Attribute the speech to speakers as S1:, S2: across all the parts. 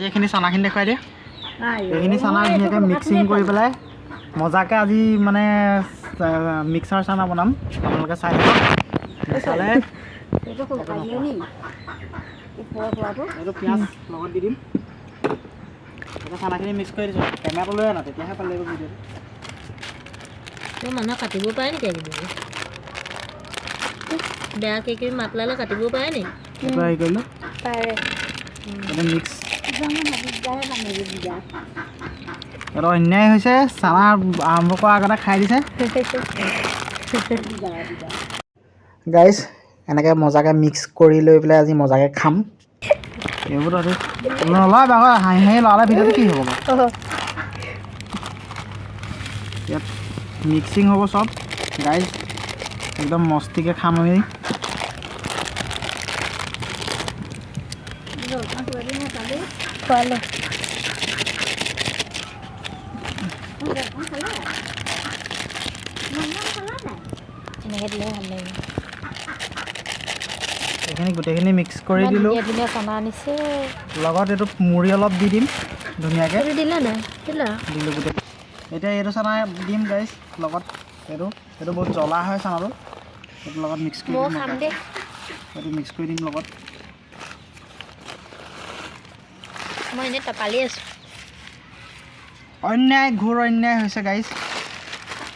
S1: এইখিনি চানাখিনি দেখুৱাই দিয়া এইখিনি চানা ধুনীয়াকৈ মিক্সিং কৰি পেলাই মজাকৈ আজি মানে মিক্সাৰ চানা বনাম আপোনালোকে চাই থাকক চালে এইটো পিঁয়াজ লগত দি দিম এতিয়া চানাখিনি মিক্স কৰি দিছোঁ টেমাটো লৈ আনা তেতিয়াহে ভাল লাগিব ভিডিঅ'টো
S2: মানুহ কাটিব পাৰে নেকি আজিকালি বেয়াকৈ কি মাত লালে কাটিব পাৰে নেকি
S1: হেৰি কৰিলোঁ
S2: পাৰে
S1: এতিয়া মিক্স এইটো অন্যায় হৈছে চানা আৰম্ভ কৰাৰ আগতে খাই দিছে গাইজ এনেকৈ মজাকৈ মিক্স কৰি লৈ পেলাই আজি মজাকৈ খাম এইবোৰ নলয় বাৰু হাঁহি হাঁহি লৰালে ভিডিঅ'টো কি হ'ব বাৰু ইয়াত মিক্সিং হ'ব চব গাইজ একদম মস্তিকৈ খাম আমি এইখিনি গোটেইখিনি মিক্স কৰি দিলোঁ লগত এইটো মুড়ি অলপ দি দিম ধুনীয়াকৈ দিলোঁ গোটেই এতিয়া এইটো চানা দিম গাইজ লগত এইটো বহুত জ্বলা হয় চানাটো এইটো লগত মিক্স কৰি দিম এইটো মিক্স কৰি দিম লগত
S2: মই এনেই টপালি আছোঁ
S1: অন্যায় ঘোৰ অন্যায় হৈছে গাইজ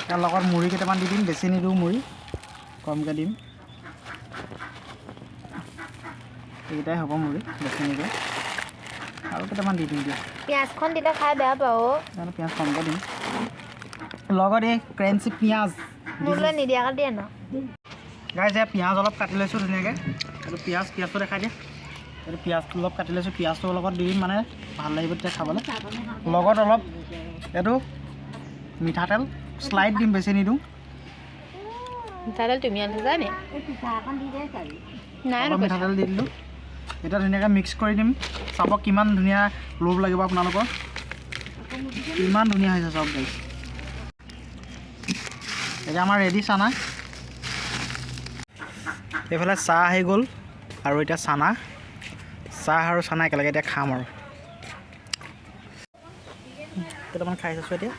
S1: তাৰ লগত মুড়ি কেইটামান দি দিম বেছি নিদিওঁ মুড়ি কমকৈ দিম এইকেইটাই হ'ব মুড়ি বেছি নিদিওঁ আৰু কেইটামান দি দিম দিয়া
S2: পিঁয়াজখন দিলে খাই বেয়া পাওঁ
S1: পিঁয়াজ কমকৈ দিম লগত এই ক্ৰেঞ্চি পিঁয়াজ
S2: মোলৈ নিদিয়াকৈ দিয়ে ন
S1: গাইজ এয়া পিঁয়াজ অলপ কাটি লৈছোঁ ধুনীয়াকৈ এইটো পিঁয়াজটো দেখাই দিয়া এইটো পিঁয়াজটো অলপ কাটি লৈছোঁ পিঁয়াজটোৰ লগত দি দিম মানে ভাল লাগিব তেতিয়া খাবলৈ লগত অলপ এইটো মিঠাতেল শ্লাইড দিম বেছি নিদিওঁ
S2: মিঠাতেল তুমি আনিছা নি নাই
S1: মিঠাতেল দি দিলোঁ এতিয়া ধুনীয়াকৈ মিক্স কৰি দিম চাব কিমান ধুনীয়া লোভ লাগিব আপোনালোকৰ কিমান ধুনীয়া হৈছে চব গাইজ এতিয়া আমাৰ ৰেডি চানা এইফালে চাহ আহি গ'ল আৰু এতিয়া চানা চাহ আৰু চানা একেলগে এতিয়া খাম আৰু কেইটামান খাই চাইছোঁ এতিয়া